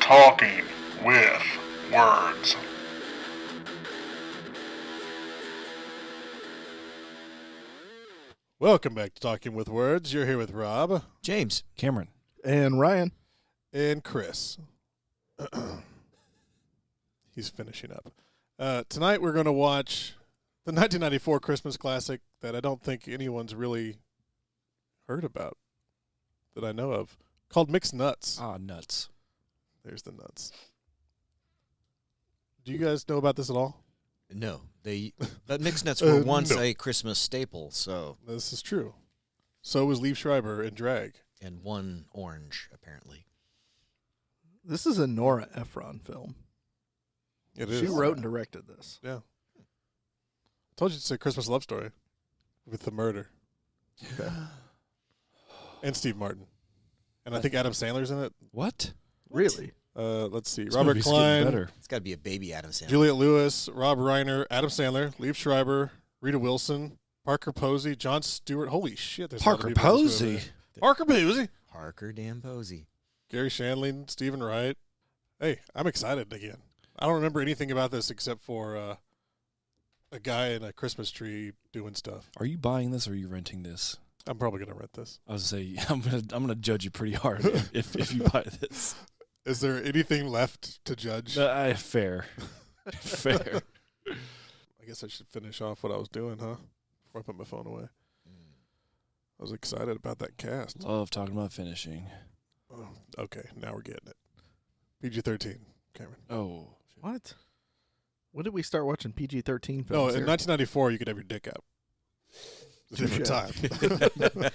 Talking with Words. Welcome back to Talking with Words. You're here with Rob. James. Cameron. And Ryan. And Chris. He's finishing up. Tonight we're going to watch the 1994 Christmas classic that I don't think anyone's really heard about that I know of, called Mixed Nuts. Ah, nuts. There's the nuts. Do you guys know about this at all? No, but mixed nuts were once no. a Christmas staple. So This is true. So was Leiv Shreiber in drag. and one orange apparently. This is a Nora Ephron film. It She is. wrote and directed this. Yeah. Told you it's a Christmas love story with the murder. Okay. And Steve Martin. And I think Adam Sandler's in it. What? Really? Let's see. This Robert movie's getting Klein, better. It's got to be a baby Adam Sandler. Juliette Lewis, Rob Reiner, Adam Sandler, Leiv Shreiber, Rita Wilson, Parker Posey, John Stewart. Holy shit. There's a lot of Parker people in this Posey. movie. Parker Posey. Parker Dan Posey. Gary Shandling, Stephen Wright. Hey, I'm excited again. I don't remember anything about this except for a guy in a Christmas tree doing stuff. Are you buying this or are you renting this? I'm probably going to rent this. I was gonna say I'm gonna judge you pretty hard if you buy this. Is there anything left to judge? Fair. Fair. I guess I should finish off what I was doing, huh? Before I put my phone away. I was excited about that cast. Love talking about finishing. Oh, okay, now we're getting it. PG-13, Cameron. Oh. What? When did we start watching PG-13 No, films in here? 1994, you could have your dick out. It's a different time.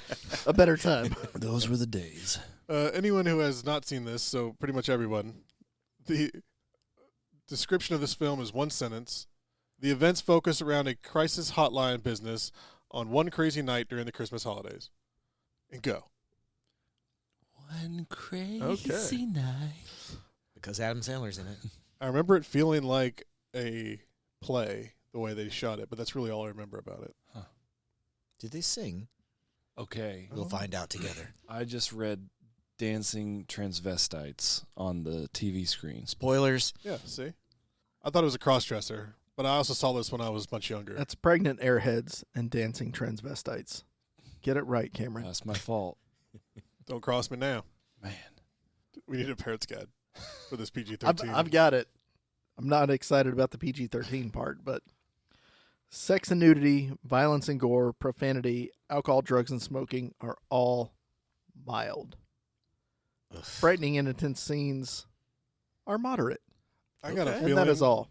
A better time. Those were the days. Anyone who has not seen this, so pretty much everyone, the description of this film is one sentence. The events focus around a crisis hotline business on one crazy night during the Christmas holidays. And go. One crazy night. Because Adam Sandler's in it. I remember it feeling like a play, the way they shot it, but that's really all I remember about it. Did they sing? Okay. We'll find out together. I just read dancing transvestites on the TV screen. Spoilers. Yeah, see? I thought it was a cross-dresser, but I also saw this when I was much younger. That's pregnant airheads and dancing transvestites. Get it right, Cameron. That's my fault. Don't cross me now. Man. We need a parent's guide for this PG-13. I've got it. I'm not excited about the PG-13 part, but sex and nudity, violence and gore, profanity, alcohol, drugs, and smoking are all mild. Ugh. Frightening and intense scenes are moderate. I got a Okay. feeling And that is all.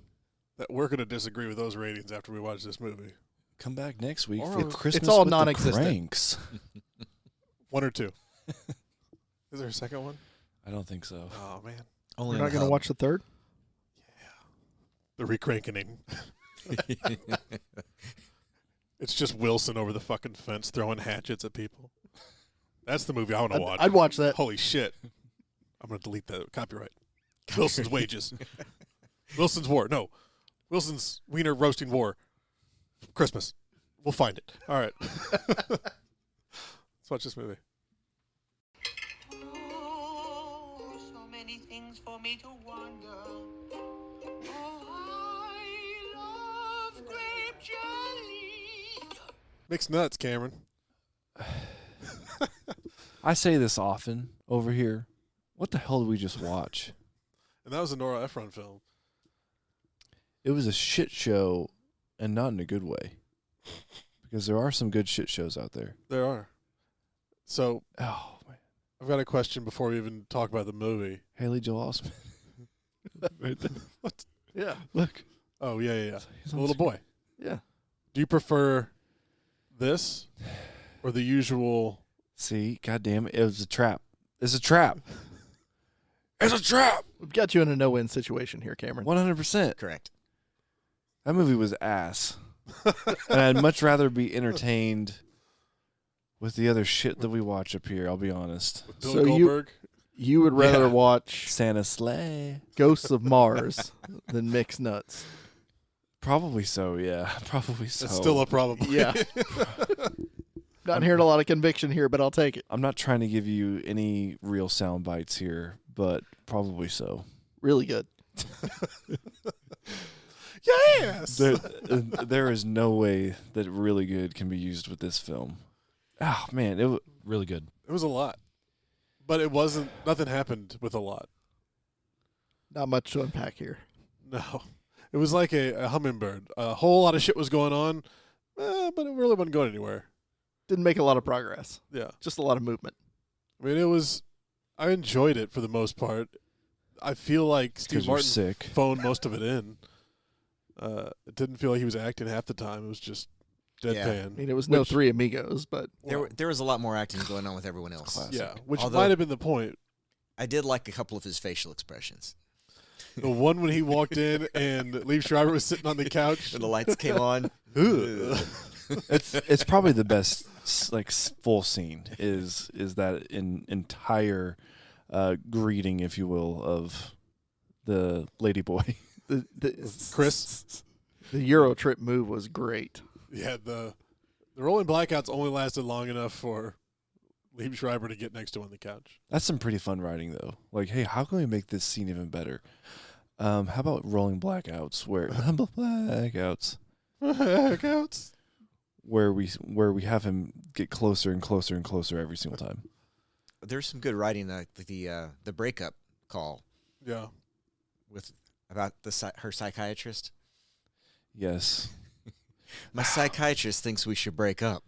that we're going to disagree with those ratings after we watch this movie. Come back next week Or for it's Christmas all with the non-existent. Cranks. One or two. Is there a second one? I don't think so. Oh, man. Only You're not going to watch the third? The recranking. It's just Wilson over the fucking fence throwing hatchets at people. That's the movie I want to watch. I'd watch that. Holy shit. I'm going to delete the copyright. Wilson's Wages. Wilson's War. No. Wilson's Wiener Roasting War. Christmas. We'll find it. All right. Let's watch this movie. Oh, so many things for me to wonder. Oh, I love grape jelly. Mixed nuts, Cameron. I say this often over here. What the hell did we just watch? And that was a Nora Ephron film. It was a shit show, and not in a good way. Because there are some good shit shows out there. There are. So Oh, man. I've got a question before we even talk about the movie. Haley Joel Osment. Right there. What? Yeah. Look. Oh, yeah. He's The on little screen. boy. Yeah. Do you prefer this or the usual? See, goddamn it was a trap. It's a trap. It's a trap. We've got you in a no-win situation here, Cameron. 100%. Correct. That movie was ass. And I'd much rather be entertained with the other shit that we watch up here, I'll be honest. Bill So Goldberg? You would rather Yeah. watch Santa Sleigh. Ghosts of Mars than Mixed Nuts. Probably so, yeah. Probably so. It's still a problem. Yeah. Not hearing a lot of conviction here, but I'll take it. I'm not trying to give you any real sound bites here, but probably so. Really good. Yes. There is no way that really good can be used with this film. Oh man, it Really good. It was a lot, but it wasn't. Nothing happened with a lot. Not much to unpack here. No, it was like a hummingbird. A whole lot of shit was going on, but it really wasn't going anywhere. Didn't make a lot of progress. Yeah, Just a lot of movement. I mean, I enjoyed it for the most part. I feel like Steve 'cause you're Martin sick. phoned most of it in. It didn't feel like he was acting half the time. It was just deadpan. I mean, it was no Which- Three Amigos, but There was a lot more acting going on with everyone else. Classic. Yeah, which Although- might have been the point. I did like a couple of his facial expressions. The one when he walked in and Leiv Shreiber was sitting on the couch. When the lights came on. It's probably the best full scene is that entire greeting, if you will, of the lady boy. the Chris. the Euro trip move was great. Yeah, the rolling blackouts only lasted long enough for Leiv Shreiber to get next to him on the couch. That's some pretty fun writing, though. Like, hey, how can we make this scene even better? How about rolling blackouts? Blackouts. Where we have him get closer and closer and closer every single time. There's some good writing, the breakup call Yeah. about her psychiatrist. Yes. My psychiatrist thinks we should break up.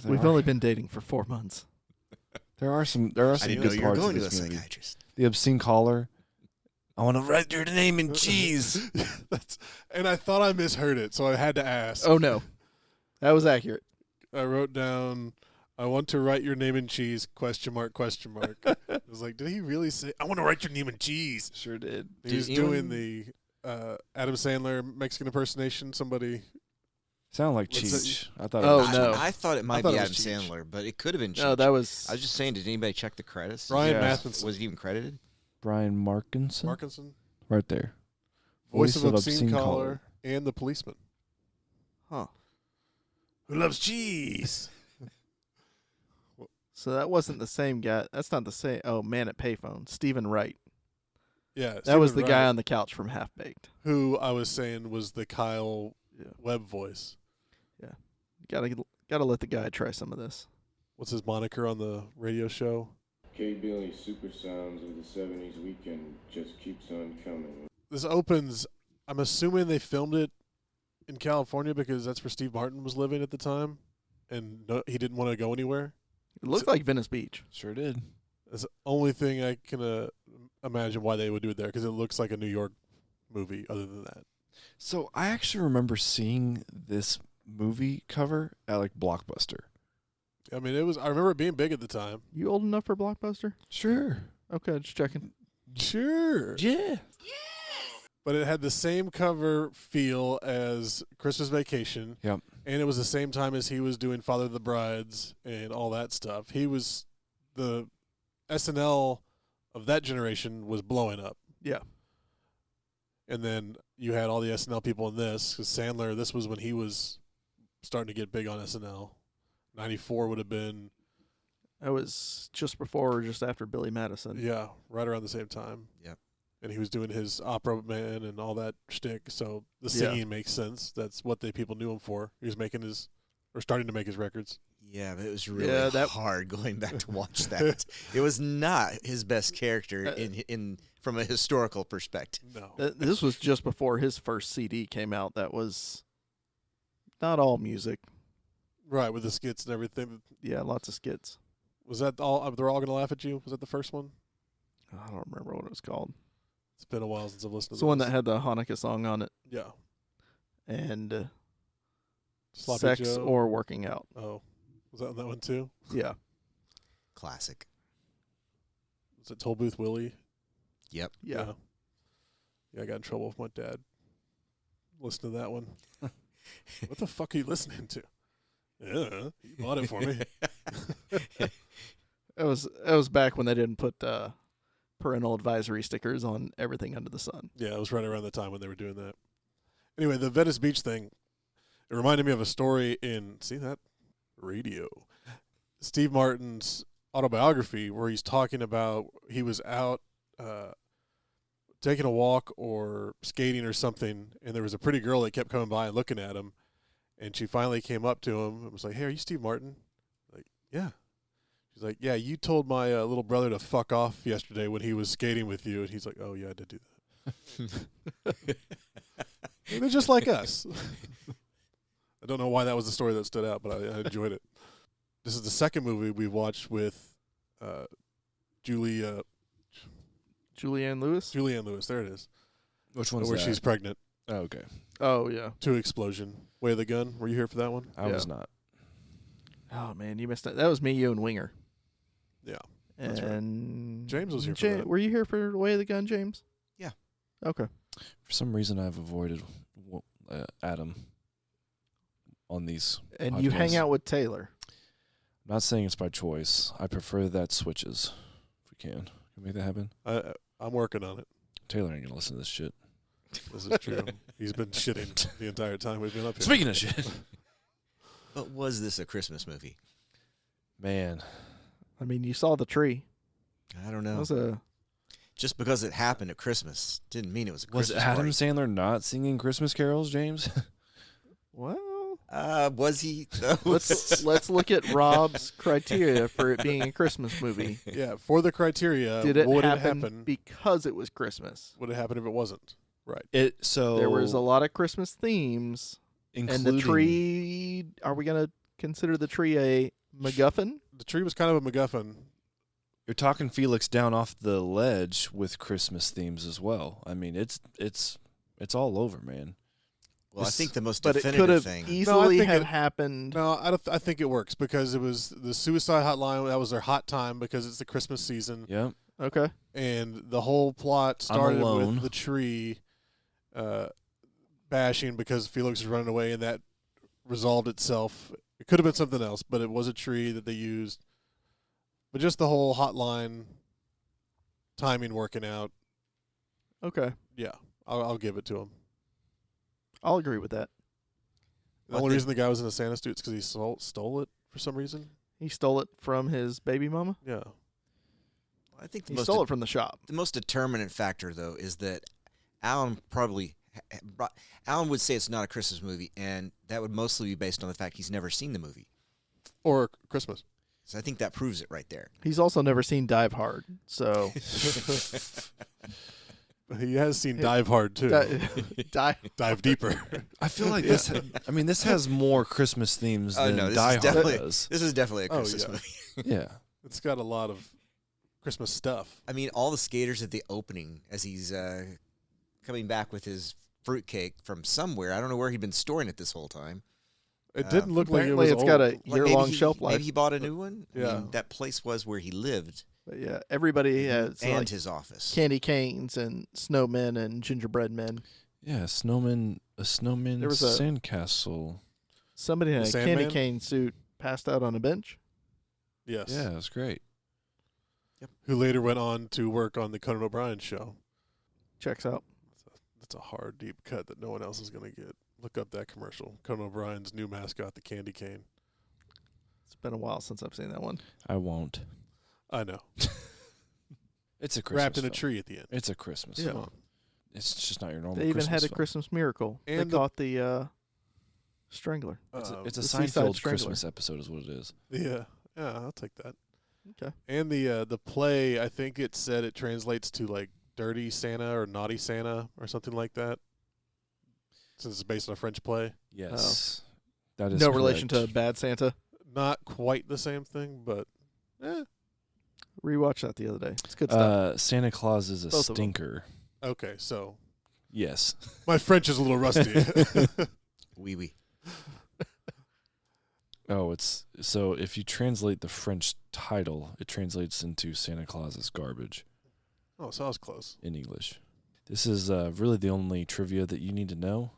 We've only been dating for 4 months. There are some I good didn't know you were parts of going to a this movie. psychiatrist. The obscene caller. I want to write your name in cheese. And I thought I misheard it, so I had to ask. Oh no, that was accurate. I wrote down, "I want to write your name in cheese?" ? I was like, did he really say, "I want to write your name in cheese"? Sure did. He was Did doing the Adam Sandler Mexican impersonation. Somebody. Sound like What's Cheech. I thought. Oh, it was no. I thought it might thought be it Adam was Cheech. Sandler, but it could have been Cheech. No, that was. I was just saying, did anybody check the credits? Brian Yeah. Matheson. Was it even credited? Brian Markinson. Markinson. Right there. Voice of obscene caller and the policeman. Huh. Who loves cheese? So that wasn't the same guy. That's not the same. Oh, man at payphone. Stephen Wright. Yeah. That was the Stephen guy Wright, on the couch from Half Baked. who I was saying was the Kyle Yeah. Webb voice. Gotta let the guy try some of this. What's his moniker on the radio show? K. Billy's Super Sounds of the 70s weekend just keeps on coming. This opens. I'm assuming they filmed it in California because that's where Steve Martin was living at the time, and he didn't want to go anywhere. It looked like Venice Beach. Sure did. That's the only thing I can imagine why they would do it there, because it looks like a New York movie. Other than that, So I actually remember seeing this movie cover at like Blockbuster. I mean, I remember it being big at the time. You old enough for Blockbuster? Sure. Okay, just checking. Sure. Yeah. But it had the same cover feel as Christmas Vacation. Yep. And it was the same time as he was doing Father of the Brides and all that stuff. He was the SNL of that generation was blowing up. Yeah. And then you had all the SNL people in this, because Sandler, this was when he was starting to get big on SNL. 94 would have been, That was just before or just after Billy Madison. yeah, right around the same time. Yep. And he was doing his Opera Man and all that shtick, so the Yeah. singing makes sense. That's what people knew him for. He was starting to make his records. Yeah, but it was really Yeah, that- hard going back to watch that. It was not his best character in from a historical perspective. No. This was just before his first CD came out. That was not all music. Right, with the skits and everything. Yeah, lots of skits. Was that all? They're all going to laugh at you? Was that the first one? I don't remember what it was called. It's been a while since I've listened to It's the one that this. had the Hanukkah song on it Yeah. and Sloppy Sex Joe. or Working Out. Oh. Was that on that one too? Yeah. Classic. Was it Toll Booth Willie? Yep. Yeah. Yeah, I got in trouble with my dad. Listen to that one. What the fuck are you listening to? Yeah, you bought it for me. It was back when they didn't put parental advisory stickers on everything under the sun. Yeah, it was right around the time when they were doing that. Anyway, the Venice Beach thing, it reminded me of a story in, see that? Radio. Steve Martin's autobiography, where he's talking about he was out taking a walk or skating or something, and there was a pretty girl that kept coming by and looking at him, and she finally came up to him and was like, "Hey, are you Steve Martin?" Like, yeah. She's like, "Yeah, you told my little brother to fuck off yesterday when he was skating with you," and he's like, "Oh yeah, I did do that." They're just like us. I don't know why that was the story that stood out, but I enjoyed it. This is the second movie we watched with Julianne Lewis? Julianne Lewis. There it is. Which one's Where that? she's pregnant. Oh, okay. Oh, yeah. 2 Explosion. Way of the Gun. Were you here for that one? I Yeah. was not. Oh, man, you missed it. That was me, you, and Winger. Yeah. That's right. And James was here for that. Were you here for Way of the Gun, James? Yeah. Okay. For some reason, I've avoided Adam on these. And you hang podcasts. out with Taylor. I'm not saying it's by choice. I prefer that switches. If we can we make that happen? I'm working on it. Taylor ain't gonna listen to this shit. This is true. He's been shitting the entire time we've been up here. Speaking of shit, But was this a Christmas movie? man, I mean, you saw the tree. I don't That know. was a Just because it happened at Christmas didn't mean it was a was Christmas Adam party. Sandler not singing Christmas carols, James? well. Was he? though? Let's look at Rob's criteria for it being a Christmas movie. Yeah, for the criteria, Did it would happen, it happen? because it was Christmas? Would it happen if it wasn't? Right. There was a lot of Christmas themes, and including the tree. Are we gonna consider the tree a MacGuffin? The tree was kind of a MacGuffin. You're talking Felix down off the ledge with Christmas themes as well. I mean, it's all over, man. Well, I think the most But it could definitive have thing. easily think have it- happened. No, I think it works because it was the suicide hotline. That was their hot time because it's the Christmas season. Yep. Okay. And the whole plot started alone. with the tree bashing because Felix was running away, and that resolved itself. It could have been something else, but it was a tree that they used. But just the whole hotline timing working out, Okay. yeah, I'll give it to him. I'll agree with that. The only reason the guy was in a Santa suit is because he stole it for some reason. He stole it from his baby mama. Yeah. I think the He most stole it from the shop. the most determinant factor, though, is that Alan Alan would say it's not a Christmas movie, and that would mostly be based on the fact he's never seen the movie. Or Christmas. So I think that proves it right there. He's also never seen Dive Hard, so He has seen Dive Hard, too. Dive deeper. I feel like this. I mean, this has more Christmas themes Oh, than no, this Die is Hard definitely- does. This is definitely a Oh, Christmas yeah. movie. Yeah. It's got a lot of Christmas stuff. I mean, all the skaters at the opening as he's coming back with his fruitcake from somewhere. I don't know where he'd been storing it this whole time. It didn't look like it apparently was it's old. got a Like year-long maybe shelf life. Maybe he bought a new one. I Yeah. mean, that place was where he lived But yeah, everybody has and like his office. candy canes and snowmen and gingerbread men. Yeah, a snowman There was a- sandcastle. Somebody in The a candy Sandman? cane suit passed out on a bench. Yes. Yeah, it's great. Who later went on to work on the Conan O'Brien show. Checks out. That's a hard, deep cut that no one else is going to get. Look up that commercial. Conan O'Brien's new mascot, the candy cane. It's been a while since I've seen that one. I won't. I know. It's a Christmas Wrapped in a film. tree at the end. It's a Christmas Yeah. film. It's just not your normal They even Christmas had a film. Christmas miracle. And they the- caught the strangler. It's a The Seaside Seinfeld Strangler. Christmas episode is what it is. Yeah, I'll take that. Okay. And the play, I think it said it translates to like Dirty Santa or Naughty Santa or something like that. Since it's based on a French play. Yes. That is No relation to correct. Bad Santa. Not quite the same thing, but Rewatched that the other day. It's good stuff. Santa Claus is a Both of 'em. stinker. okay, so Yes. my French is a little rusty. Oui. Oh, it's so if you translate the French title, it translates into Santa Claus is garbage Oh, so I was close. in English. This is really the only trivia that you need to know.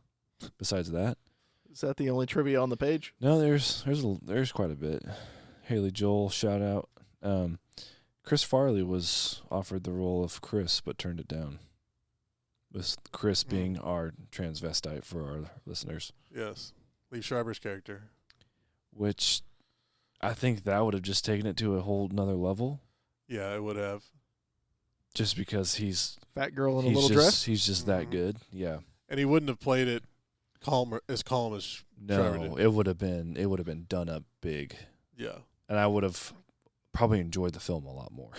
Besides that, Is that the only trivia on the page? no, there's quite a bit. Haley Joel, shout out. Chris Farley was offered the role of Chris, but turned it down. With Chris being our transvestite for our listeners, Yes. Leiv Schreiber's character. which I think that would have just taken it to a whole nother level. Yeah, it would have. just because he's Fat girl in a he's little just, dress. He's just that good. Yeah. And he wouldn't have played it calm as Shreiber No, did. it would have been done up big, Yeah. and I would have probably enjoyed the film a lot more.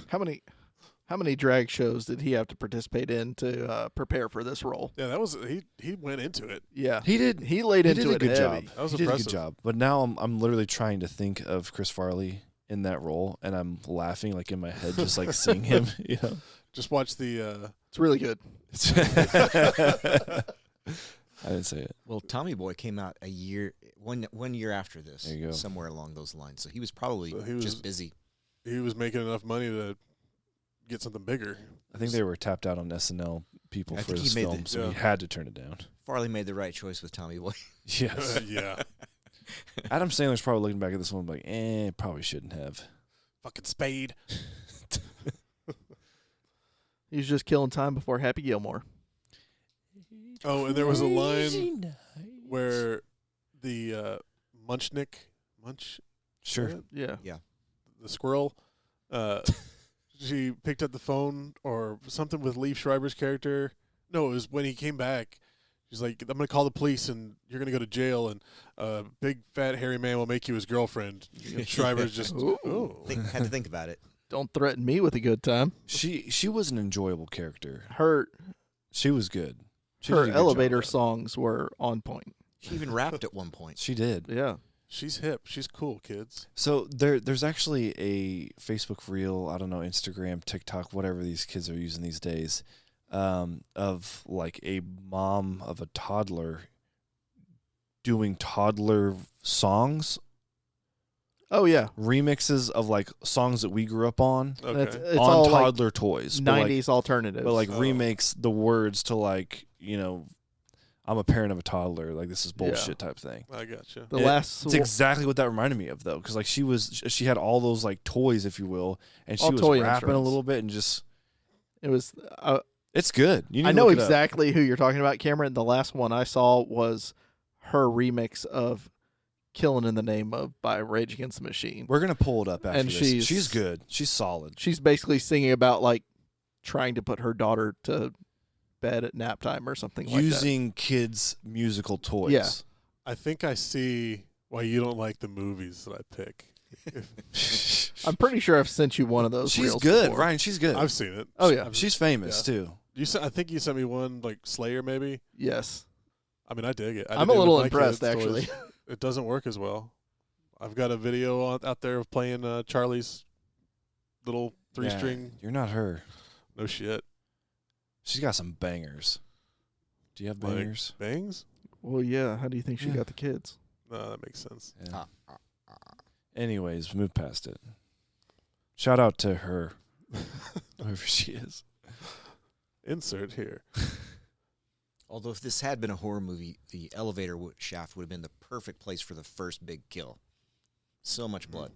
How many drag shows did he have to participate in to prepare for this role? Yeah, that was he went into it. Yeah, He did. He laid He into did a it good heavy. job. That was He did a impressive. good job. But now I'm literally trying to think of Chris Farley in that role, and I'm laughing like in my head, just like seeing him. You know, Just watch the It's really good. I didn't say it. Well, Tommy Boy came out one year after this. There you go. Somewhere along those lines. So he was probably So he was- just busy. he was making enough money to get something bigger. I think they were tapped out on SNL people I for think he this made film, the- so Yeah. he had to turn it down. Farley made the right choice with Tommy Boy. Yes. Yeah. Adam Sandler's probably looking back at this one like, probably shouldn't have. Fucking Spade. He was just killing time before Happy Gilmore. Oh, and there was a line where the Munch, Sure. Yeah. the squirrel, she picked up the phone or something with Leiv Schreiber's character. No, it was when he came back. She's like, I'm going to call the police and you're going to go to jail and a big fat hairy man will make you his girlfriend. And Schreiber's just, Ooh. oh. Had to think about it. Don't threaten me with a good time. She was an enjoyable character. Her She was good. She did a good job elevator of that. songs were on point. She even rapped at one point. She did. Yeah. She's hip. She's cool, kids. So there's actually a Facebook reel, I don't know, Instagram, TikTok, whatever these kids are using these days, of like a mom of a toddler doing toddler songs, Oh yeah. remixes of like songs that we grew up on Okay. It's on all like toddler toys. But like, 90s alternatives. but like Oh. remakes the words to like, I'm a parent of a toddler, like this is bullshit type thing. I gotcha. the It- last It's exactly what that reminded me of, though, because like she had all those like toys, if you will, and she All was toy rapping a instruments. little bit and just it was it's good. You need I to know look it up. exactly who you're talking about, Cameron. The last one I saw was her remix of "Killing in the Name of" by Rage Against the Machine. We're gonna pull it up after And this. she's- She's good. She's solid. She's basically singing about like trying to put her daughter to bed at nap time or something like that. Using kids' musical toys. Yeah. I think I see why you don't like the movies that I pick. I'm pretty sure I've sent you one of those. She's reels good, before. Ryan. She's good. I've seen it. Oh, yeah. I've- She's famous too. I think you sent me one like Slayer, maybe. Yes. I mean, I dig it. I'm a little impressed, actually. It doesn't work as well. I've got a video out there of playing Charlie's little three-string. Yeah, you're not her. No shit. She's got some bangers. Do you have Like- bangers? Bangs? Well, yeah. How do you think she Yeah. got the kids? No, that makes sense. Yeah. Anyways, move past it. Shout out to her, whoever she is. Insert here. Although if this had been a horror movie, the elevator shaft would have been the perfect place for the first big kill. So much blood.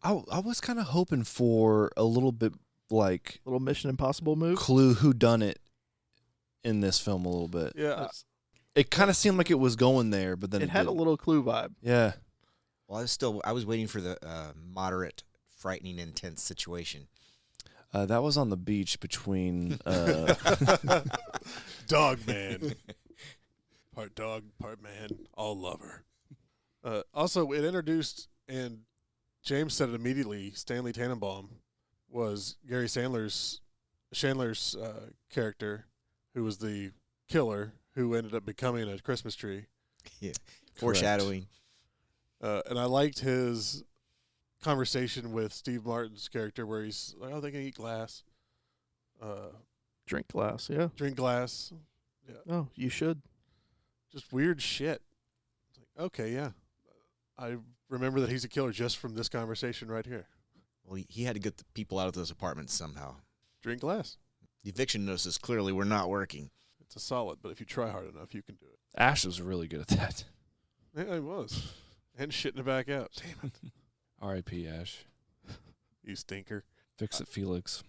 I was kind of hoping for a little bit like Little Mission Impossible move. clue who done it in this film a little bit. Yeah. It kind of seemed like it was going there, but then It had a didn't. little Clue vibe. Yeah. Well, I was waiting for the moderate, frightening, intense situation. That was on the beach between Dog man. Part dog, part man, all lover. Also, it introduced, and James said it immediately, Stanley Tannenbaum was Gary Chandler's character, who was the killer, who ended up becoming a Christmas tree. Foreshadowing. And I liked his conversation with Steve Martin's character where he's like, oh, they can eat glass, Drink glass. Yeah. drink glass. Oh, you should. Just weird shit. It's like, okay, yeah. I remember that he's a killer just from this conversation right here. Well, he had to get the people out of those apartments somehow. Drink glass. The eviction notices clearly were not working. It's a solid, but if you try hard enough, you can do it. Ash was really good at that. Yeah, he was. And shitting it back out. Damn it. R.I.P. Ash. You stinker. Fix it, Felix.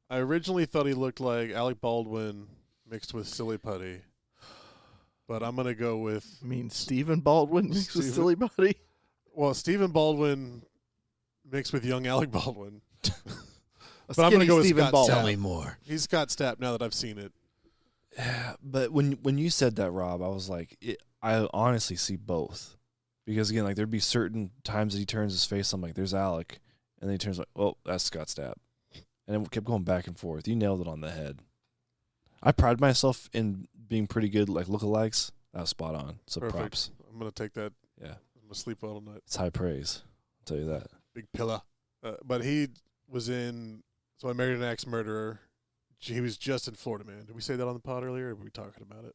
I originally thought he looked like Alec Baldwin mixed with Silly Putty. But I'm going to go with, I mean, Stephen Baldwin mixed with Stephen- Silly Buddy. well, Stephen Baldwin mixed with young Alec Baldwin. A But I'm gonna skinny go with Stephen Scott Ball. Stapp. more. He's Scott Stapp now that I've seen it. Yeah, but when you said that, Rob, I was like, I honestly see both, because again, like there'd be certain times that he turns his face, I'm like, there's Alec, and then he turns like, oh, that's Scott Stapp, and it kept going back and forth. You nailed it on the head. I pride myself in being pretty good, like lookalikes. That was spot on. So Perfect. props. I'm gonna take that. Yeah, I'm gonna sleep well tonight. it's high praise. I'll tell you that. Big pillar. But he was in So I Married an Axe Murderer. He was just in Florida Man. Did we say that on the pod earlier, or were we talking about it?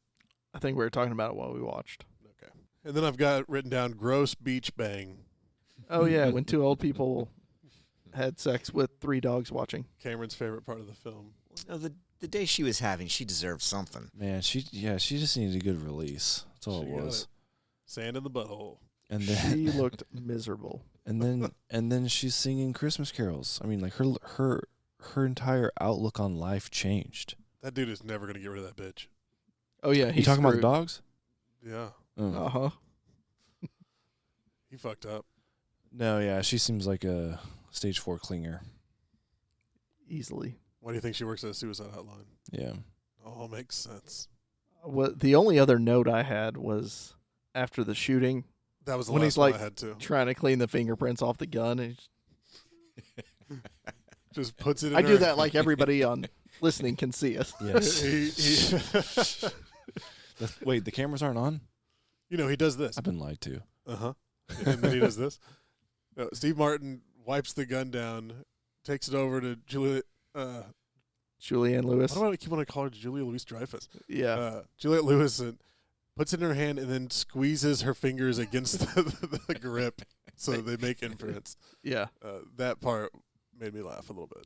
I think we were talking about it while we watched. Okay. And then I've got written down Gross Beach Bang. Oh, yeah, when two old people had sex with three dogs watching. Cameron's favorite part of the film. No, the day she was having, she deserved something. Man, she just needed a good release. That's all She it got was. it. Sand in the butthole. And then She looked miserable. and then she's singing Christmas carols. I mean, like her entire outlook on life changed. That dude is never going to get rid of that bitch. Oh, yeah, You he's talking about the screwed. dogs? Yeah. Oh. Uh-huh. He fucked up. No, yeah, she seems like a stage 4 clinger. Easily. Why do you think she works at a suicide hotline? Yeah. All makes sense. The only other note I had was after the shooting, That was the When last he's one like- I had to. trying to clean the fingerprints off the gun. And Just puts it in I her. do that like everybody on listening can see us. Yes. he Wait, the cameras aren't on? you know, he does this. I've been lied to. Uh-huh. And then he does this. Steve Martin wipes the gun down, takes it over to Julia. Julianne Lewis. Why do I keep wanting to call her Julia Louis-Dreyfus? Yeah. Juliette Lewis, and puts it in her hand and then squeezes her fingers against the grip so they make imprints. Yeah. That part made me laugh a little bit.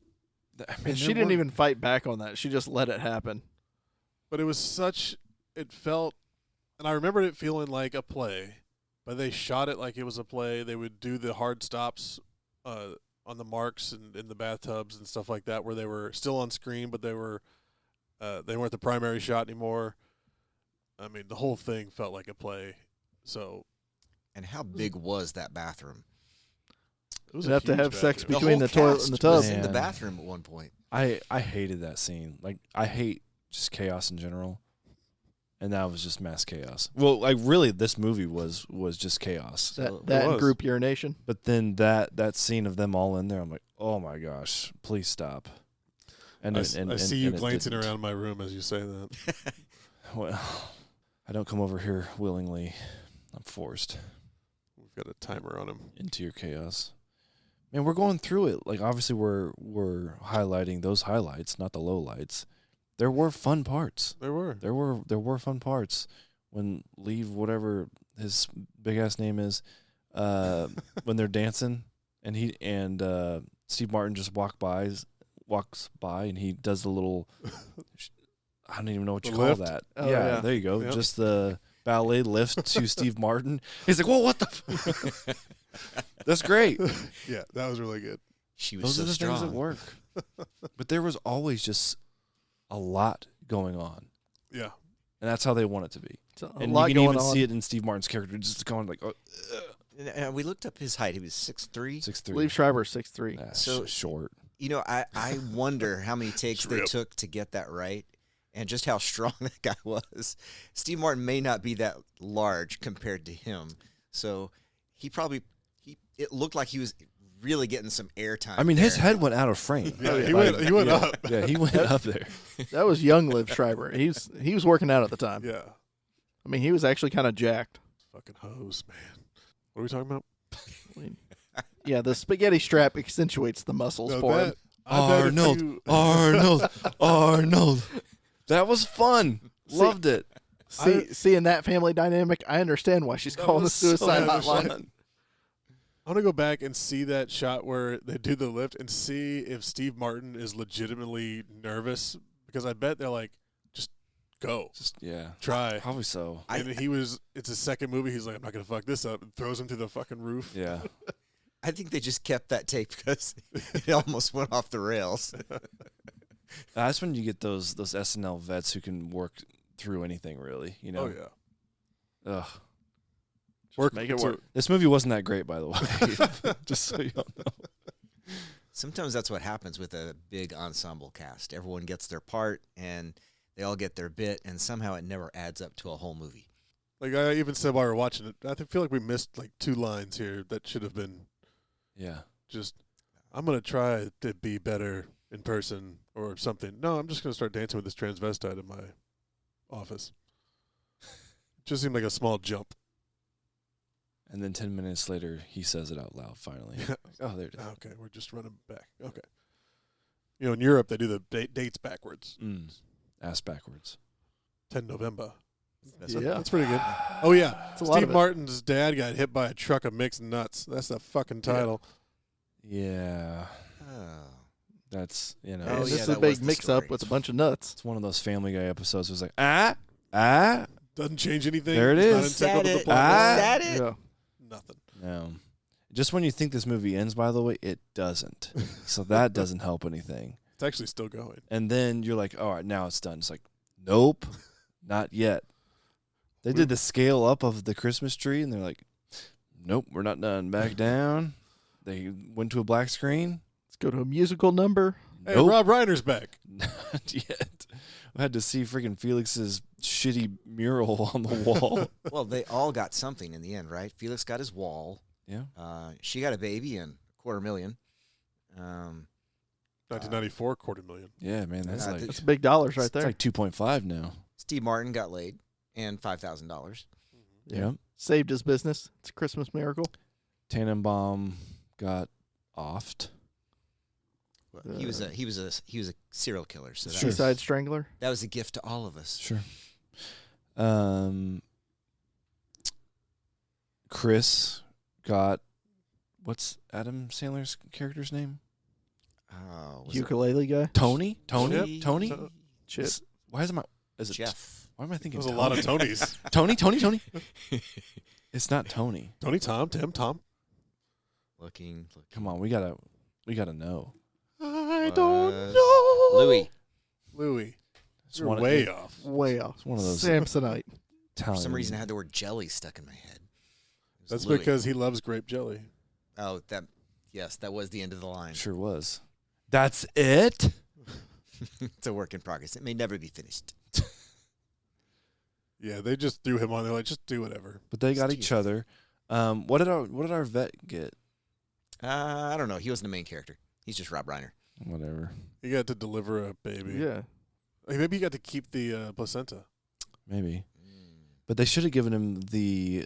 I mean, And she didn't even fight back on that. She just let it happen. But it was it felt, and I remembered it feeling like a play, but they shot it like it was a play. They would do the hard stops on the marks and in the bathtubs and stuff like that, where they were still on screen, but they weren't the primary shot anymore. I mean, the whole thing felt like a play. So And how big was that bathroom? it was You'd have to huge have sex bathroom. between whole the toilet cast and the tub. was in the Man. bathroom at one point. I hated that scene. Like, I hate just chaos in general. And that was just mass chaos. Well, like, really, this movie was just chaos. It That and was. group urination. But then that scene of them all in there, I'm like, oh my gosh, please stop. And I it- see you and it glancing didn't. around my room as you say that. Well, I don't come over here willingly. I'm forced We've got a timer on him. into your chaos. Man, we're going through it. Like, obviously, we're highlighting those highlights, not the lowlights. There were fun parts. There were. There were fun parts when Leiv, whatever his big ass name is, when they're dancing and Steve Martin just walks by and he does the little I don't even know what you The call lift? that. Oh, yeah, yeah. there you go. Yep. Just the ballet lift to Steve Martin. He's like, "Well, what the?" That's great. Yeah, that was really good. She was Those so are the strong. things that work. But there was always just a lot going on, Yeah. and that's how they want it to be. So a And lot you can going even on. see it in Steve Martin's character, just going like, oh, And we looked up his height. He was 6'3". 6'3". Leiv Schreiber 6'3". Nah, So- short. You know, I wonder how many takes they Shrimp. took to get that right and just how strong that guy was. Steve Martin may not be that large compared to him. So it looked like he was really getting some airtime. I mean, his there. head went out of frame. Yeah, he Like, went yeah, up. Yeah, he went up there. That was young Leiv Schreiber. He was working out at the time. Yeah. I mean, he was actually kind of jacked. Fucking hose, man. What are we talking about? I mean, yeah, the spaghetti strap accentuates the muscles No, for him. that- I bet if Arnold, you- Arnold. That was fun. Loved it. Seeing that family dynamic, I understand why she's That calling the was so suicide much hotline. fun. I want to go back and see that shot where they do the lift and see if Steve Martin is legitimately nervous, because I bet they're like, just go, Just yeah, try. probably so. And it's his second movie. He's like, I'm not going to fuck this up, and throws him through the fucking roof. Yeah. I think they just kept that tape because it almost went off the rails. That's when you get those SNL vets who can work through anything, really. You know. Oh, yeah. Ugh. Work, make it so- work. This movie wasn't that great, by the way. Just so you all know. Sometimes that's what happens with a big ensemble cast. Everyone gets their part, and they all get their bit, and somehow it never adds up to a whole movie. Like I even said while we were watching it, feel like we missed like 2 lines here that should have been Yeah. just, I'm going to try to be better in person or something. No, I'm just going to start dancing with this transvestite in my office. Just seemed like a small jump. And then 10 minutes later, he says it out loud finally. Oh, there it is. Okay, we're just running back. Okay. You know, in Europe, they do the dates backwards. Ass backwards. 10 November. Yeah. That's pretty good. Oh, yeah. It's a lot Steve of it. Martin's dad got hit by a truck of mixed nuts. That's the fucking title. Yeah. Oh. That's, you know. And Oh, this yeah, is a that was big the mix-up story. with a bunch of nuts. It's one of those Family Guy episodes. It was like, Doesn't change anything. There it It's is. not integral to the Is plot. that it? Yeah. Nothing. no. Just when you think this movie ends, by the way, it doesn't. So that doesn't help anything. It's actually still going. And then you're like, all right, now it's done. It's like, nope, not yet. They did the scale up of the Christmas tree, and they're like, nope, we're not done. Back down. They went to a black screen. Let's go to a musical number. Hey, Nope. Rob Reiner's back. Not yet. I had to see freaking Felix's shitty mural on the wall. Well, they all got something in the end, right? Felix got his wall. Yeah. She got a baby and $250,000. 1994, $250,000. Yeah, man, that's Uh, like That's big dollars right it's there. like 2.5 now. Steve Martin got laid and $5,000. Yeah. Saved his business. It's a Christmas miracle. Tannenbaum got offed. He was a serial killer, so that, Sure. Seaside Strangler. that was a gift to all of us. Sure. Chris got what's Adam Sandler's character's name? Oh, was it Ukulele guy. Tony? Yep. Tony? So- Shit. Why is it Jeff? Why am I thinking There's a lot of Tony? Tonys. Tony? It's not Tony. Tony, Tom, Tim, Tom. Looking. Come on, we gotta know. I Was Louis. Louis. It's You're one- way off. Way off. It's one of those Samsonite. For some reason, I had the word jelly stuck in my head. It was That's Louis. because he loves grape jelly. Oh, that was the end of the line. Sure was. That's it? It's a work in progress. It may never be finished. Yeah, they just threw him on. They're like, just do whatever. But they got Steve. each other. What did our vet get? I don't know. He wasn't the main character. He's just Rob Reiner. Whatever. He got to deliver a baby. Yeah. Hey, maybe he got to keep the placenta. Maybe. But they should have given him the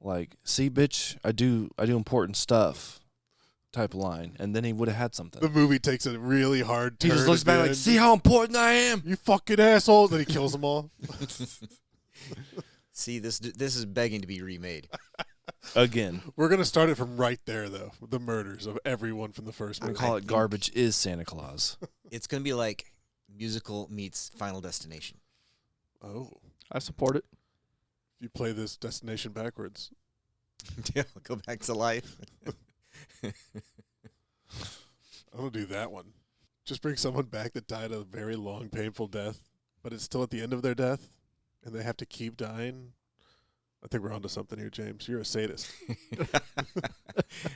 like, see, bitch, I do important stuff type line, and then he would have had something. The movie takes a really hard He turn. just looks at the back like, end. see how important I am. You fucking asshole. Then he kills them all. See, this is begging to be remade. Again. We're going to start it from right there, though. With the murders of everyone from the first We movie. call it think- Garbage is Santa Claus. It's going to be like musical meets Final Destination. Oh. I support it. If you play this destination backwards. Yeah, go back to life. I'm going to do that one. Just bring someone back that died a very long, painful death, but it's still at the end of their death, and they have to keep dying. I think we're onto something here, James. You're a sadist.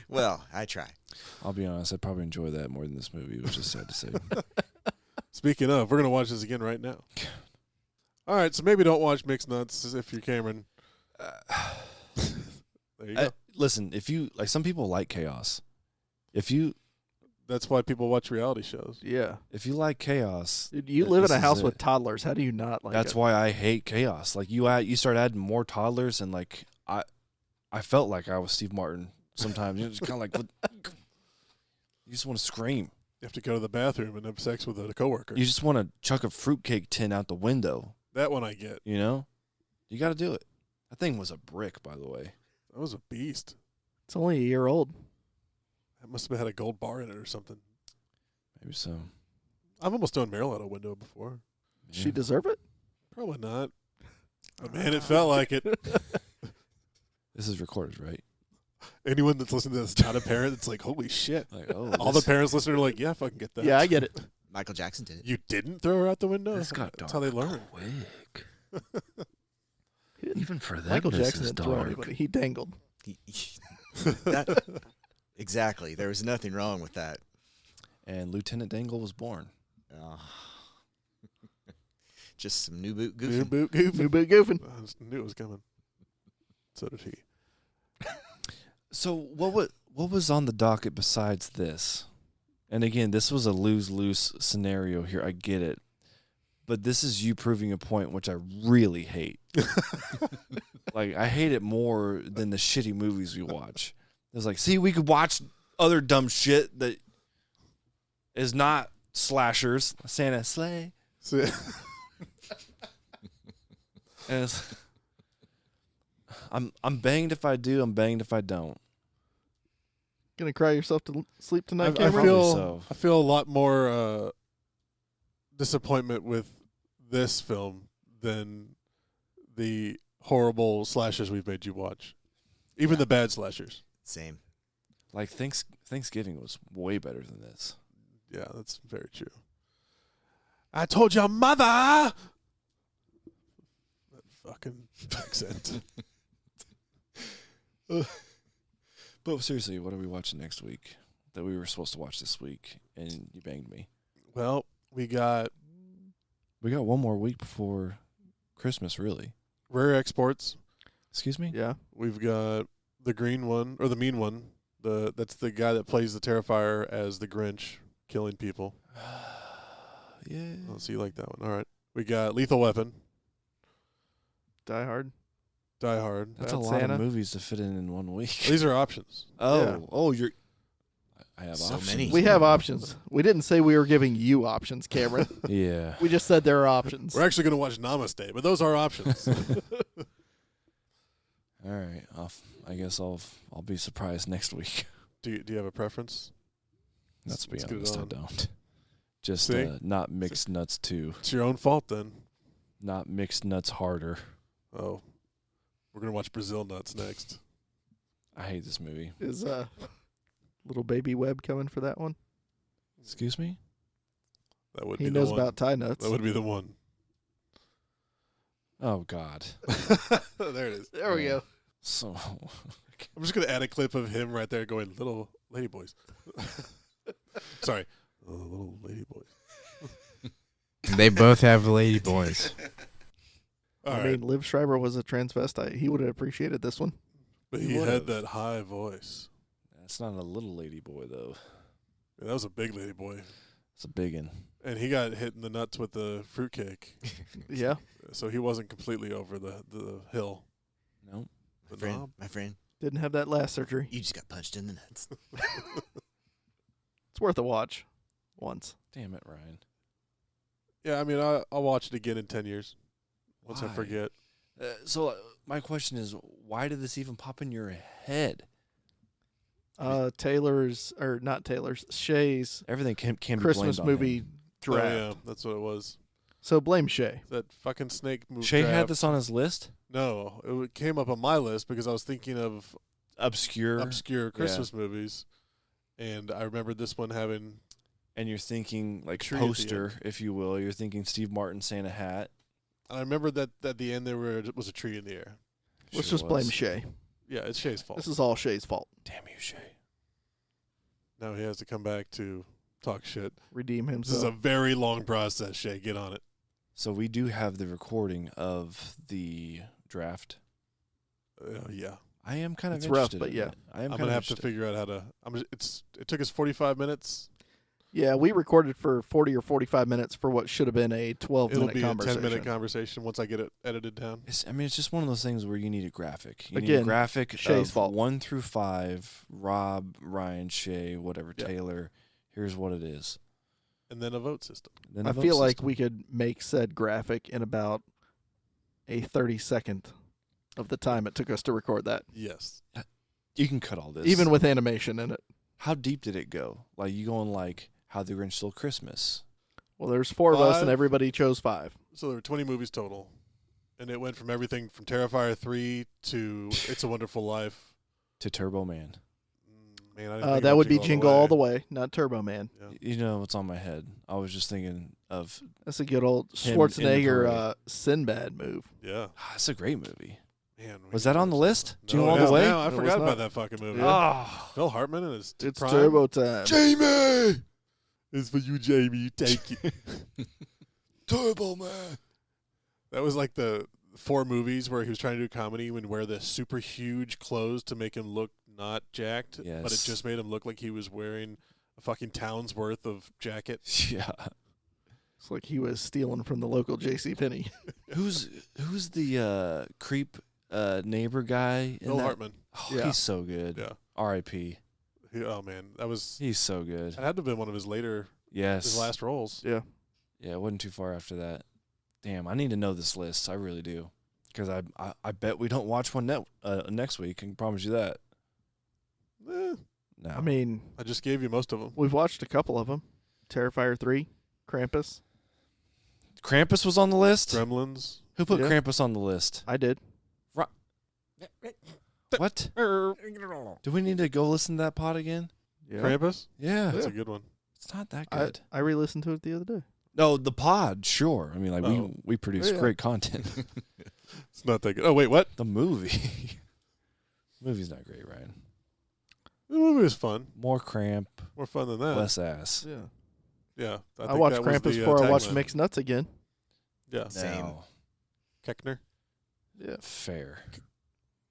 Well, I try. I'll be honest, I probably enjoy that more than this movie, which is sad to say. Speaking of, we're going to watch this again right now. All right, so maybe don't watch Mixed Nuts if you're Cameron. There you go. Listen, if you like, some people like chaos. That's why people watch reality shows. Yeah. If you like chaos, Dude, you live in this a is house it. with toddlers. How do you not like That's it? why I hate chaos. Like you start adding more toddlers, and like I felt like I was Steve Martin sometimes. You know, just kind of like, what? You just want to scream. You have to go to the bathroom and have sex with a coworker. You just want to chuck a fruitcake tin out the window. That one I get. You know, you got to do it. That thing was a brick, by the way. That was a beast. It's only a year old. That must have had a gold bar in it or something. Maybe so. I've almost thrown Meryl out a window before. Does she deserve it? Probably not. But man, it felt like it. This is recorded, right? Anyone that's listening to this not a parent, it's like, holy shit. Like, oh, All the parents listening are like, yeah, fucking get that. Yeah, I get it. Michael Jackson did it. You didn't throw her out the window? This got That's dark how they learn. quick. He didn't- Even for that, Michael this Jackson is didn't throw dark. anybody. He dangled. That Exactly. There was nothing wrong with that. And Lieutenant Dangle was born. Oh. Just some new boot New goofing. boot goofing. New boot goofing. I knew it was coming. So did he. So what was on the docket besides this? And again, this was a lose-lose scenario here. I get it. But this is you proving a point which I really hate. Like, I hate it more than the shitty movies we watch. It's like, see, we could watch other dumb shit that is not slashers. Santa Slay. So, And it's, I'm banged if I do. I'm banged if I don't. Gonna cry yourself to sleep tonight, I Cameron? feel so. I feel a lot more disappointment with this film than the horrible slashers we've made you watch. Even the bad slashers. Same. Like, Thanksgiving was way better than this. Yeah, that's very true. I told your mother. That fucking accent. But seriously, what are we watching next week that we were supposed to watch this week, and you banged me? Well, we got We got one more week before Christmas, really. Rare Exports. Excuse me? Yeah. We've got the green one, or the mean one. That's the guy that plays the Terrifier as the Grinch, killing people. Yeah. Oh, so you like that one. All right. We got Lethal Weapon, Die Hard. Die Hard. That's a Bad lot Santa. of movies to fit in one week. These are options. Oh, you're. I have So options. many. We have options. We didn't say we were giving you options, Cameron. Yeah. We just said there are options. We're actually going to watch Namaste, but those are options. All right. I guess I'll be surprised next week. Do you have a preference? Let's be Let's get it honest, I on. don't. Just See? not mixed nuts too. It's your own fault then. Not mixed nuts harder. Oh. We're going to watch Brazil Nuts next. I hate this movie. Is little baby Webb coming for that one? Excuse me? That would He be knows the one. about tie nuts. That would be the one. Oh God. There it is. There we go. So I'm just going to add a clip of him right there going, little lady boys. Sorry. Oh, little lady boys. They both have lady boys. All I right. mean, Leiv Shreiber was a transvestite. He would have appreciated this one. But he he had would've. that high voice. that's not a little lady boy though. Yeah, that was a big lady boy. It's a big one. And he got hit in the nuts with the fruitcake. Yeah. So he wasn't completely over the hill. Nope. The knob. My friend, Didn't have that last surgery. you just got punched in the nuts. It's worth a watch once. Damn it, Ryan. Yeah, I mean, I'll watch it again in 10 years once I Why? forget. So my question is, why did this even pop in your head? Taylor's, or not Taylor's, Shay's Everything can be Christmas blamed on movie him. draft. Oh, yeah, that's what it was. So blame Shay. That fucking snake movie. Shay had this on his list. No, it came up on my list because I was thinking of Obscure. obscure Christmas movies. And I remembered this one having. And you're thinking like Tree at the poster, if you will. You're thinking Steve Martin Santa hat. I remember that at the end there was a tree in the air. Let's Sure just blame was. Shay. Yeah, it's Shay's fault. This is all Shay's fault. Damn you, Shay. Now he has to come back to talk shit. Redeem This is himself. a very long process, Shay. Get on it. So we do have the recording of the draft. Yeah. I am kind of It's rough, interested but in yeah. it. I am I'm kind gonna of have to figure out how to. It took us 45 minutes. Yeah, we recorded for 40 or 45 minutes for what should have been a 12-minute It'll be conversation. a 10-minute conversation once I get it edited down. It's just one of those things where you need a graphic. You need Again, a graphic Shay's of fault. 1 through 5. Rob, Ryan, Shay, whatever, Yeah. Taylor. Here's what it is. And then a vote system. Then I a vote feel like system. we could make said graphic in about a 30-second of the time it took us to record that, Yes. You can cut all this. even with animation in it. How deep did it go? Like you going like How the Grinch Stole Christmas? Well, there's 4 of us, and 5. everybody chose 5. So there were 20 movies total. And it went from everything from Terrifier 3 to It's a Wonderful Life. To Turbo Man. Man, I didn't think That about would be Jingle All the Way, not Turbo Man. Yeah. You know what's on my head? I was just thinking of That's a good old Him in the Schwarzenegger parade. Sinbad move. Yeah. It's a great movie. Man, Was that on the list? No, Jingle All it the is Way? now. I No, forgot it's about not. that fucking movie. Yeah. Phil Hartman and his It's prime. turbo time. Jamie! It's for you, Jamie. You take it. Turbo Man. That was like the 4 movies where he was trying to do comedy and wear the super huge clothes to make him look not jacked, but it Yes. just made him look like he was wearing a fucking town's worth of jacket. Yeah. It's like he was stealing from the local JCPenney. Who's the creep neighbor guy? in Phil that? Hartman. Oh, Yeah. He's so good. Yeah. R.I.P. Oh man, He's so good. that had to have been one of his Yes. last roles. Yeah. Yeah, it wasn't too far after that. Damn, I need to know this list. I really do. Because I bet we don't watch one next week. I can promise you that. Eh, No. I mean, I just gave you most of them. we've watched a couple of them. Terrifier 3, Krampus. Krampus was on the list? Gremlins. Who put Yeah. Krampus on the list? I did. What? Do we need to go listen to that pod again? Yeah. Krampus. Yeah. That's a good one. It's not that I, good. I re-listened to it the other day. No, the pod, sure. I mean, like Oh. we produce Yeah. great content. It's not that good. Oh wait, what? The movie. Movie's not great, Ryan. The movie was fun. More cramp, More fun than that. less ass. Yeah. Yeah. I think watched that was Krampus the, before I watched tagline. Mixed Nuts again. Yeah. Same. Now, Keckner. Yeah. fair.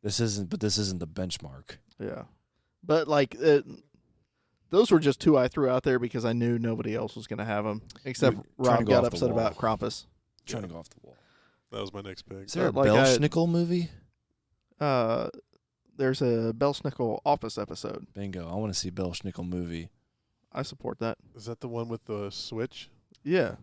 This isn't the benchmark. Yeah. But, like, those were just 2 I threw out there because I knew nobody else was going to have them, except You're trying to Rob go got off the upset wall. about Krampus. Trying to go off the wall. That was my next pick. Is there a Like Belschnickel movie? There's a Belsnickel Office episode. Bingo. I want to see Belschnickel movie. I support that. Is that the one with the switch? Yeah.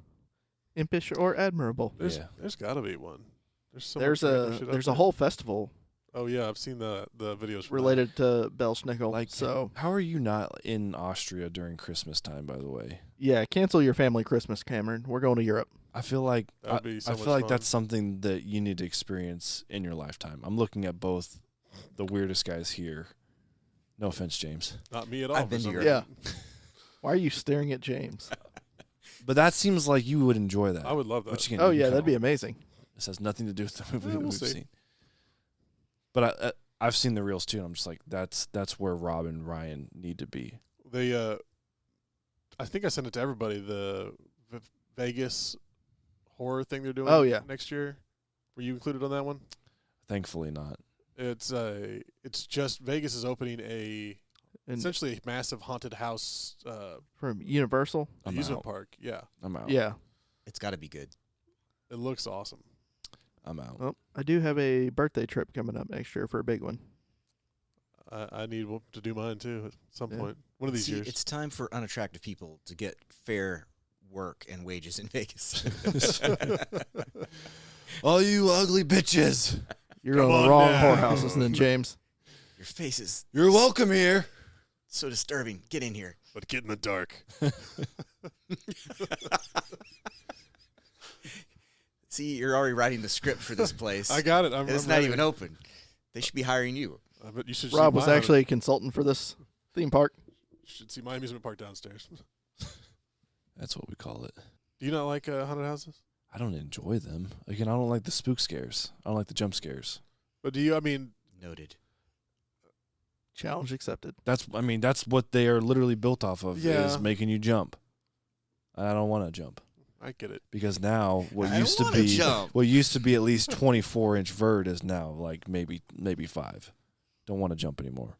Impish or admirable. Yeah. There's got to be one. There's so There's much random shit out a there. whole festival Oh yeah, I've seen the videos from related to Belschnickel. Like, So, how are you not in Austria during Christmas time, by the way? yeah, cancel your family Christmas, Cameron. We're going to Europe. I feel like That would be so I much feel like fun. that's something that you need to experience in your lifetime. I'm looking at both the weirdest guys here. No offense, James. that. Not me at all. I've for been to some Europe. reason. Why are you staring at James? But that seems like you would enjoy that. I would love that. Which, again, Oh, you yeah, can that'd be kinda- amazing. This has nothing to do with the movie Yeah, that we'll we've see. seen. But I've seen the reels too, and I'm just like, that's where Rob and Ryan need to be. They, I think I sent it to everybody. The Vegas horror thing they're doing. Oh, yeah. Next year. Were you included on that one? Thankfully not. It's just Vegas is opening And essentially a massive haunted house from Universal. I'm amusement out. park. Yeah, I'm out. Yeah. It's got to be good. it looks awesome. I'm out. Well, I do have a birthday trip coming up next year for a big one. I need to do mine too at some Yeah. point. One of these See, years. it's time for unattractive people to get fair work and wages in Vegas. All you ugly bitches. You're Come on the on wrong now. whorehouses then, James. Your face is You're welcome here. so disturbing. Get in here. But get in the dark. See, you're already writing the script for this place. I got it. And it's not even open. They should be hiring you. I bet you should. Rob see was my actually a consultant for this theme park. You should see my amusement park downstairs. That's what we call it. Do you not like haunted houses? I don't enjoy them. Again, I don't like the spook scares. I don't like the jump scares. But do you? I mean, Noted. Challenge accepted. That's what they are literally built off of Yeah. is making you jump. And I don't want to jump I get it. because now what I used don't to wanna be jump. what used to be at least 24-inch vert is now like maybe 5. Don't want to jump anymore.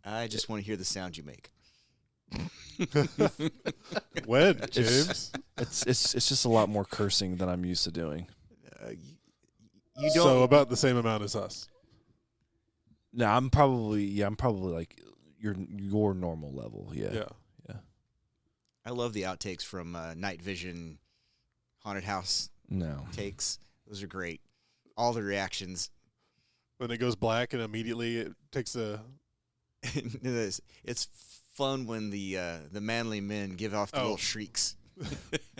I just want to hear the sound you make. When, James? It's just a lot more cursing than I'm used to doing. You don't. So about the same amount as us. No, I'm probably like your normal level. Yeah. Yeah. I love the outtakes from Night Vision Haunted House No. takes. Those are great. All the reactions. When it goes black and immediately it takes a. It's fun when the manly men give off the Oh. little shrieks.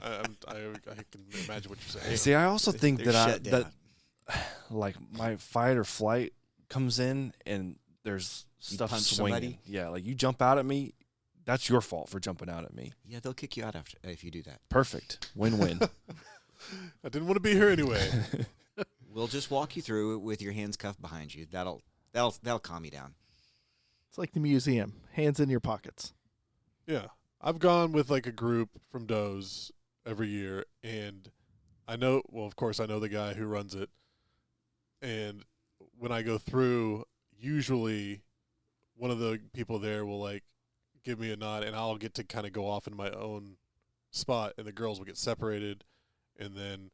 I can imagine what you're saying. See, I also think They're that shut down. like my fight or flight comes in and there's You stuff punch swinging. somebody? Yeah, like you jump out at me, that's your fault for jumping out at me. Yeah, they'll kick you out after if you do that. Perfect. Win-win. I didn't want to be here anyway. We'll just walk you through it with your hands cuffed behind you. That'll calm you down. It's like the museum. Hands in your pockets. Yeah. I've gone with like a group from Doe's every year, and I know, well, of course, I know the guy who runs it. And when I go through, usually one of the people there will like give me a nod, and I'll get to kind of go off in my own spot, and the girls will get separated. And then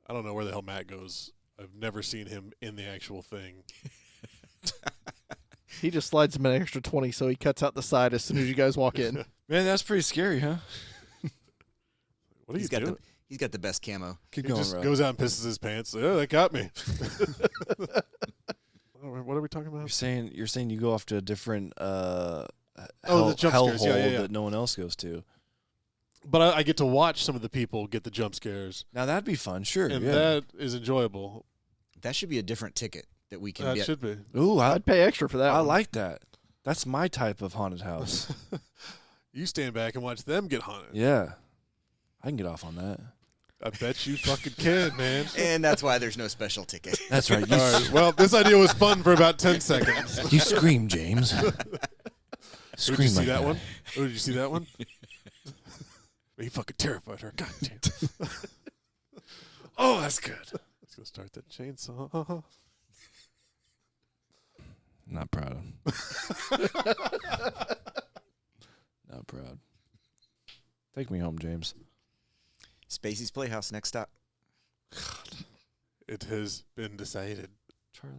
I don't know where the hell Matt goes. I've never seen him in the actual thing. He just slides him an extra 20, so he cuts out the side as soon as you guys walk in. Man, that's pretty scary, huh? What are you doing? He's got the best camo. Keep He going, just Rob. goes out and pisses his pants. Oh, that got me. What are we talking about? You're saying you go off to a different the jump scares. hellhole Yeah. that no one else goes to. But I get to watch some of the people get the jump scares, Now that'd be fun, sure. and yeah. that is enjoyable. That should be a different ticket that we can That get. should be. Ooh, I'd pay extra for that I one. like that. That's my type of haunted house. You stand back and watch them get haunted. Yeah, I can get off on that. I bet you fucking can, man. And that's why there's no special ticket. That's right. All right. Well, this idea was fun for about 10 seconds. You scream, James. Did Scream you see like that one? Oh, did you see that one? He fucking terrified her. God damn. Oh, that's good. Let's go start that chainsaw. Not proud. Not proud. Take me home, James. Spacey's Playhouse next stop. It has been decided. Charlie.